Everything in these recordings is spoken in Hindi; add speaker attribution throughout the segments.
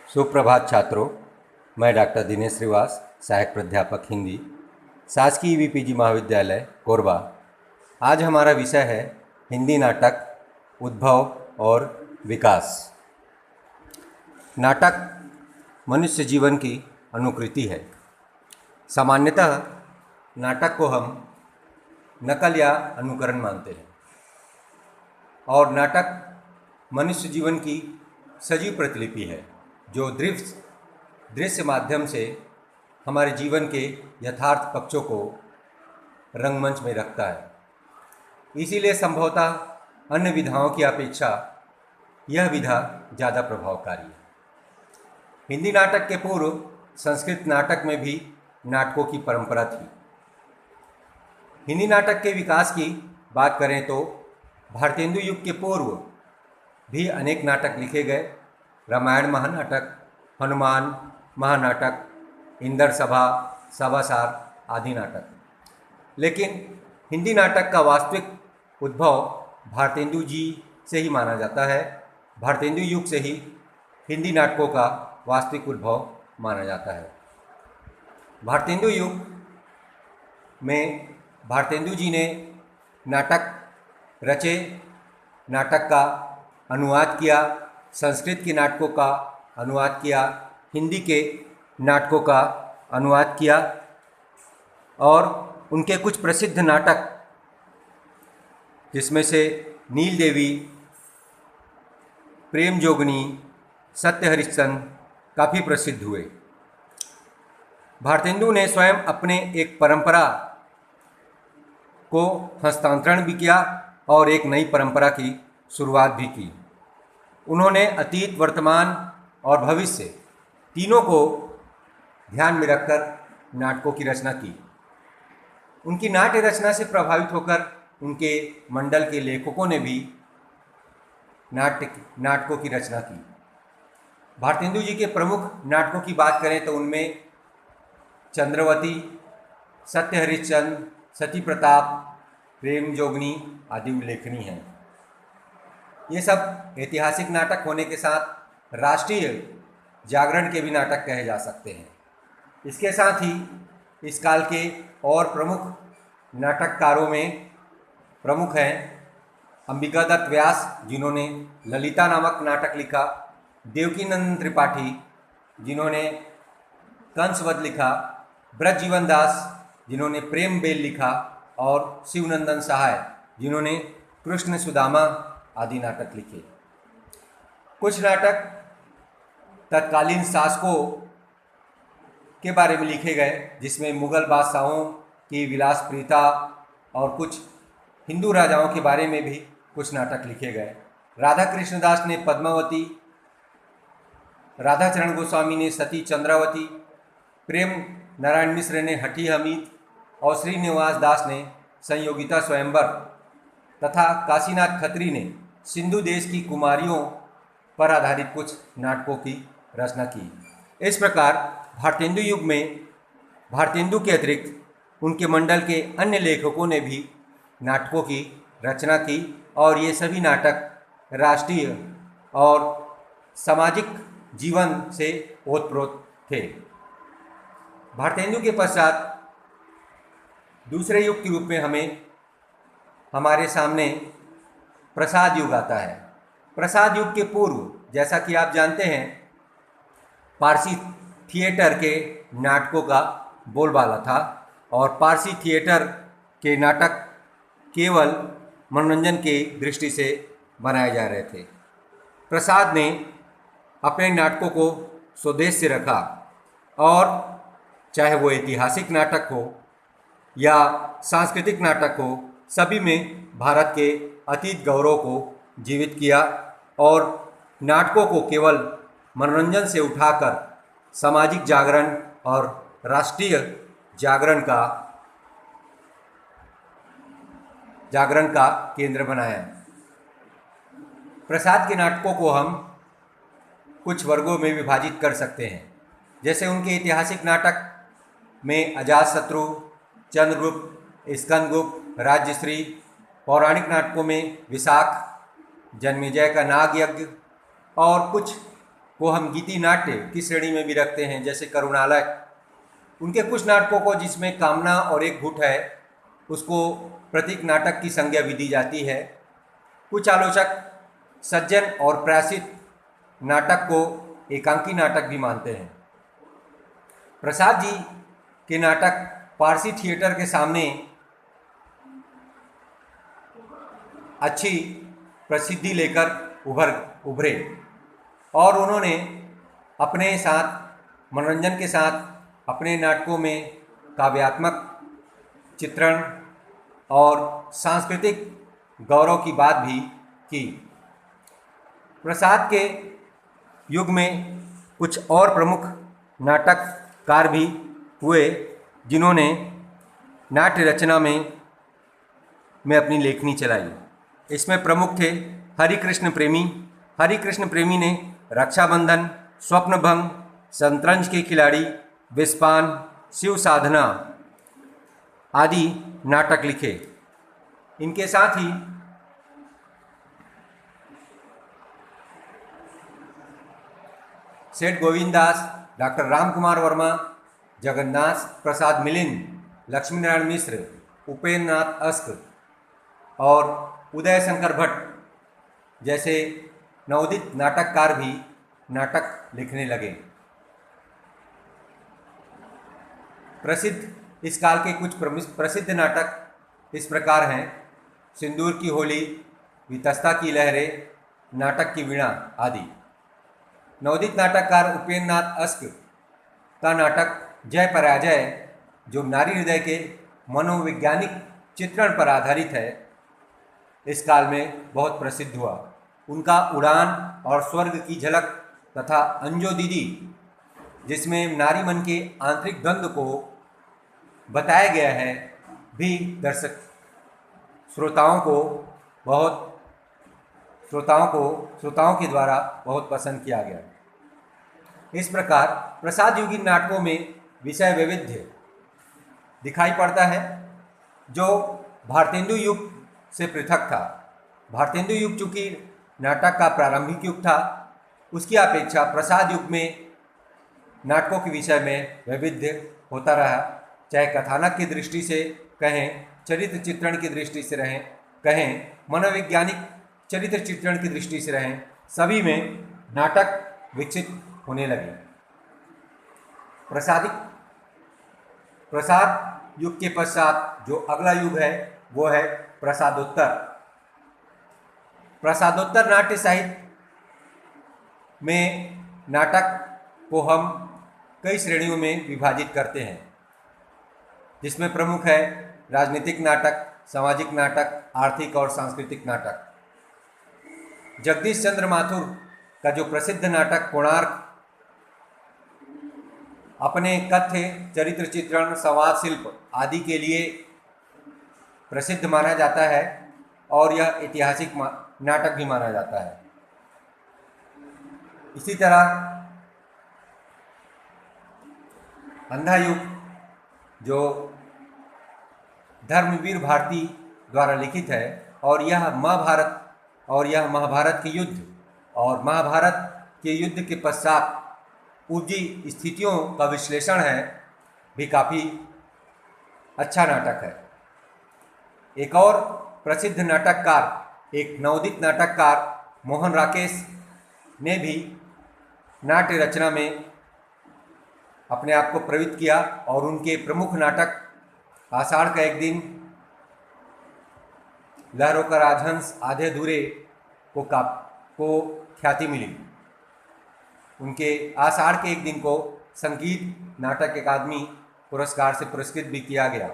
Speaker 1: सुप्रभात छात्रों, मैं डॉक्टर दिनेश श्रीवास, सहायक प्राध्यापक हिंदी, शासकीय वीपीजी महाविद्यालय कोरबा। आज हमारा विषय है हिंदी नाटक उद्भव और विकास। नाटक मनुष्य जीवन की अनुकृति है। सामान्यतः नाटक को हम नकल या अनुकरण मानते हैं और नाटक मनुष्य जीवन की सजीव प्रतिलिपि है जो दृश्य माध्यम से हमारे जीवन के यथार्थ पक्षों को रंगमंच में रखता है। इसीलिए संभवतः अन्य विधाओं की अपेक्षा यह विधा ज़्यादा प्रभावकारी है। हिंदी नाटक के पूर्व संस्कृत नाटक में भी नाटकों की परंपरा थी। हिंदी नाटक के विकास की बात करें तो भारतेंदु युग के पूर्व भी अनेक नाटक लिखे गए। रामायण महानाटक, हनुमान महानाटक, इंदर सभा, सभासार आदि नाटक। लेकिन हिंदी नाटक का वास्तविक उद्भव भारतेंदु जी से ही माना जाता है। भारतेंदु युग से ही हिंदी नाटकों का वास्तविक उद्भव माना जाता है। भारतेंदु युग में भारतेंदु जी ने नाटक रचे, नाटक का अनुवाद किया, संस्कृत के नाटकों का अनुवाद किया, हिंदी के नाटकों का अनुवाद किया और उनके कुछ प्रसिद्ध नाटक जिसमें से नील देवी, प्रेम जोगनी, सत्य हरिश्चंद्र काफ़ी प्रसिद्ध हुए। भारतेंदु ने स्वयं अपने एक परंपरा को हस्तांतरण भी किया और एक नई परंपरा की शुरुआत भी की। उन्होंने अतीत, वर्तमान और भविष्य तीनों को ध्यान में रखकर नाटकों की रचना की। उनकी नाट्य रचना से प्रभावित होकर उनके मंडल के लेखकों ने भी नाटकों की रचना की। भारतेंदु जी के प्रमुख नाटकों की बात करें तो उनमें चंद्रवती, सत्य हरिश्चंद्र, सती प्रताप, प्रेम जोगनी आदि उल्लेखनीय हैं। ये सब ऐतिहासिक नाटक होने के साथ राष्ट्रीय जागरण के भी नाटक कहे जा सकते हैं। इसके साथ ही इस काल के और प्रमुख नाटककारों में प्रमुख हैं अंबिकादत्त व्यास, जिन्होंने ललिता नामक नाटक लिखा, देवकीनंदन त्रिपाठी, जिन्होंने कंसवध लिखा, ब्रजजीवन दास, जिन्होंने प्रेम बेल लिखा और शिवनंदन सहाय, जिन्होंने कृष्ण सुदामा आदि नाटक लिखे। कुछ नाटक तत्कालीन शासकों के बारे में लिखे गए, जिसमें मुगल बादशाहों की विलास प्रीता और कुछ हिंदू राजाओं के बारे में भी कुछ नाटक लिखे गए। राधा कृष्णदास ने पद्मावती, राधाचरण गोस्वामी ने सती चंद्रावती, प्रेम नारायण मिश्र ने हठी हमीद और श्रीनिवास दास ने संयोगिता स्वयंवर तथा काशीनाथ खत्री ने सिंधु देश की कुमारियों पर आधारित कुछ नाटकों की रचना की। इस प्रकार भारतेंदु युग में भारतेंदु के अतिरिक्त उनके मंडल के अन्य लेखकों ने भी नाटकों की रचना की और ये सभी नाटक राष्ट्रीय और सामाजिक जीवन से ओतप्रोत थे। भारतेंदु के पश्चात दूसरे युग के रूप में हमारे सामने प्रसाद युग आता है। प्रसाद युग के पूर्व, जैसा कि आप जानते हैं, पारसी थिएटर के नाटकों का बोलबाला था और पारसी थिएटर के नाटक केवल मनोरंजन की दृष्टि से बनाए जा रहे थे। प्रसाद ने अपने नाटकों को स्वदेश से रखा और चाहे वो ऐतिहासिक नाटक हो या सांस्कृतिक नाटक हो, सभी में भारत के अतीत गौरव को जीवित किया और नाटकों को केवल मनोरंजन से उठाकर सामाजिक जागरण और राष्ट्रीय जागरण का केंद्र बनाया। प्रसाद के नाटकों को हम कुछ वर्गों में विभाजित कर सकते हैं। जैसे उनके ऐतिहासिक नाटक में अजातशत्रु, चंद्रगुप्त, स्कंदगुप्त, राज्यश्री, पौराणिक नाटकों में विशाख, जन्मेजय का नाग यज्ञ और कुछ को हम गीति नाट्य की श्रेणी में भी रखते हैं, जैसे करुणालय। उनके कुछ नाटकों को जिसमें कामना और एक घुट है उसको प्रतीक नाटक की संज्ञा भी दी जाती है। कुछ आलोचक सज्जन और प्रायश्चित नाटक को एकांकी नाटक भी मानते हैं। प्रसाद जी के नाटक पारसी थिएटर के सामने अच्छी प्रसिद्धि लेकर उभरे और उन्होंने अपने साथ मनोरंजन के साथ अपने नाटकों में काव्यात्मक चित्रण और सांस्कृतिक गौरव की बात भी की। प्रसाद के युग में कुछ और प्रमुख नाटककार भी हुए जिन्होंने नाट्य रचना में अपनी लेखनी चलाई। इसमें प्रमुख थे हरिकृष्ण प्रेमी। हरिकृष्ण प्रेमी ने रक्षाबंधन, स्वप्नभंग, शतरंज के खिलाड़ी, विस्पान, शिव साधना आदि नाटक लिखे। इनके साथ ही सेठ गोविंद दास, डॉक्टर राम कुमार वर्मा, जगन्नाथ प्रसाद मिलिंद, लक्ष्मी नारायण मिश्र, उपेंद्र नाथ अस्क और उदय शंकर भट्ट जैसे नवोदित नाटककार भी नाटक लिखने लगे। प्रसिद्ध इस काल के कुछ प्रसिद्ध नाटक इस प्रकार हैं: सिंदूर की होली, वितस्ता की लहरें, नाटक की वीणा आदि। नवोदित नाटककार उपेंद्र नाथ अस्क का नाटक जय पराजय, जो नारी हृदय के मनोवैज्ञानिक चित्रण पर आधारित है, इस काल में बहुत प्रसिद्ध हुआ। उनका उड़ान और स्वर्ग की झलक तथा अंजो दीदी, जिसमें नारी मन के आंतरिक द्वंद्व को बताया गया है, भी दर्शक श्रोताओं के द्वारा बहुत पसंद किया गया। इस प्रकार प्रसाद युगीन नाटकों में विषय वैविध्य दिखाई पड़ता है, जो भारतेंदु युग से पृथक था। भारतेंदु युग चूँकि नाटक का प्रारंभिक युग था, उसकी अपेक्षा प्रसाद युग में नाटकों के विषय में वैविध्य होता रहा। चाहे कथानक की दृष्टि से कहें, चरित्र चित्रण की दृष्टि से कहें, मनोवैज्ञानिक चरित्र चित्रण की दृष्टि से रहें, सभी में नाटक विकसित होने लगे। प्रसाद युग के पश्चात जो अगला युग है वो है प्रसादोत्तर। प्रसादोत्तर नाट्य साहित्य में नाटक को हम कई श्रेणियों में विभाजित करते हैं, जिसमें प्रमुख है राजनीतिक नाटक, सामाजिक नाटक, आर्थिक और सांस्कृतिक नाटक। जगदीश चंद्र माथुर का जो प्रसिद्ध नाटक कोणार्क अपने कथ्य, चरित्र चित्रण, संवाद शिल्प आदि के लिए प्रसिद्ध माना जाता है और यह ऐतिहासिक नाटक भी माना जाता है। इसी तरह अंधा युग, जो धर्मवीर भारती द्वारा लिखित है, और यह महाभारत के युद्ध और महाभारत के युद्ध के पश्चात उपजी स्थितियों का विश्लेषण है, भी काफ़ी अच्छा नाटक है। एक और प्रसिद्ध नाटककार, एक नवोदित नाटककार मोहन राकेश ने भी नाट्य रचना में अपने आप को प्रवृत्त किया और उनके प्रमुख नाटक आषाढ़ का एक दिन, लहरों का राजहंस, आधे अधूरे को ख्याति मिली। उनके आषाढ़ के एक दिन को संगीत नाटक अकादमी पुरस्कार से पुरस्कृत भी किया गया।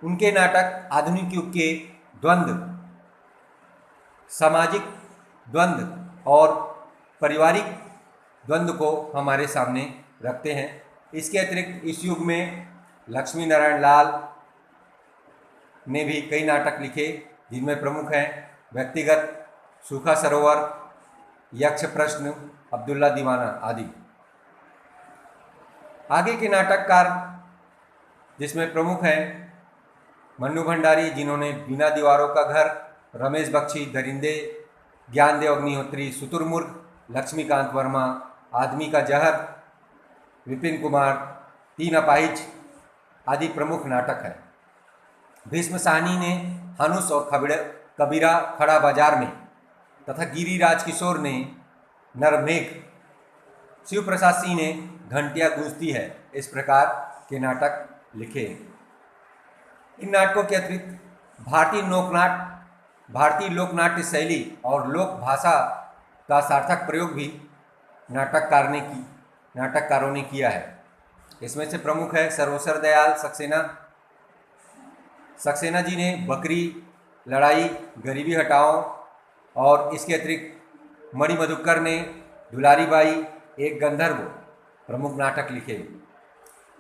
Speaker 1: उनके नाटक आधुनिक युग के द्वंद्व, सामाजिक द्वंद्व और पारिवारिक द्वंद्व को हमारे सामने रखते हैं। इसके अतिरिक्त इस युग में लक्ष्मी नारायण लाल ने भी कई नाटक लिखे, जिनमें प्रमुख हैं व्यक्तिगत, सूखा सरोवर, यक्ष प्रश्न, अब्दुल्ला दीवाना आदि। आगे के नाटककार जिसमें प्रमुख हैं मन्नू भंडारी, जिन्होंने बिना दीवारों का घर, रमेश बख्शी, दरिंदे, ज्ञानदेव अग्निहोत्री, शुतुरमुर्ग लक्ष्मीकांत वर्मा, आदमी का जहर, विपिन कुमार, तीन अपाहिज आदि प्रमुख नाटक हैं। भीष्म साहनी ने हनुस और कबीरा खड़ा बाजार में तथा गिरिराज किशोर ने नरमेघ, शिव प्रसाद सिंह ने घंटियां गूंजती है, इस प्रकार के नाटक लिखे। इन नाटकों के अतिरिक्त भारतीय लोकनाट्य शैली और लोक भाषा का सार्थक प्रयोग भी नाटककारों ने किया है। इसमें से प्रमुख है सर्वेश्वर दयाल सक्सेना जी ने बकरी, लड़ाई, गरीबी हटाओ, और इसके अतिरिक्त मणि मधुकर ने दुलारी बाई, एक गंधर्व प्रमुख नाटक लिखे।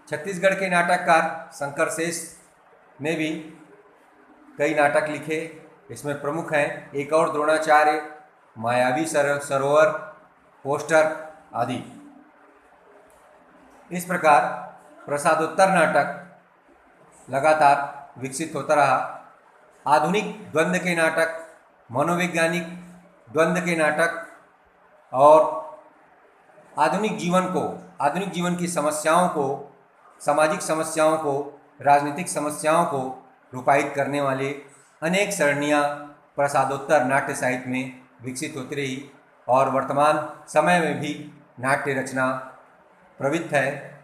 Speaker 1: छत्तीसगढ़ के नाटककार शंकर शेष ने भी कई नाटक लिखे। इसमें प्रमुख हैं एक और द्रोणाचार्य, मायावी सरोवर, पोस्टर आदि। इस प्रकार प्रसादोत्तर नाटक लगातार विकसित होता रहा। आधुनिक द्वंद्व के नाटक, मनोवैज्ञानिक द्वंद्व के नाटक और आधुनिक जीवन की समस्याओं को, सामाजिक समस्याओं को, राजनीतिक समस्याओं को रूपायित करने वाले अनेक सरणियाँ प्रसादोत्तर नाट्य साहित्य में विकसित होती रही और वर्तमान समय में भी नाट्य रचना प्रवृत्त है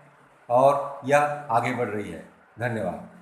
Speaker 1: और यह आगे बढ़ रही है। धन्यवाद।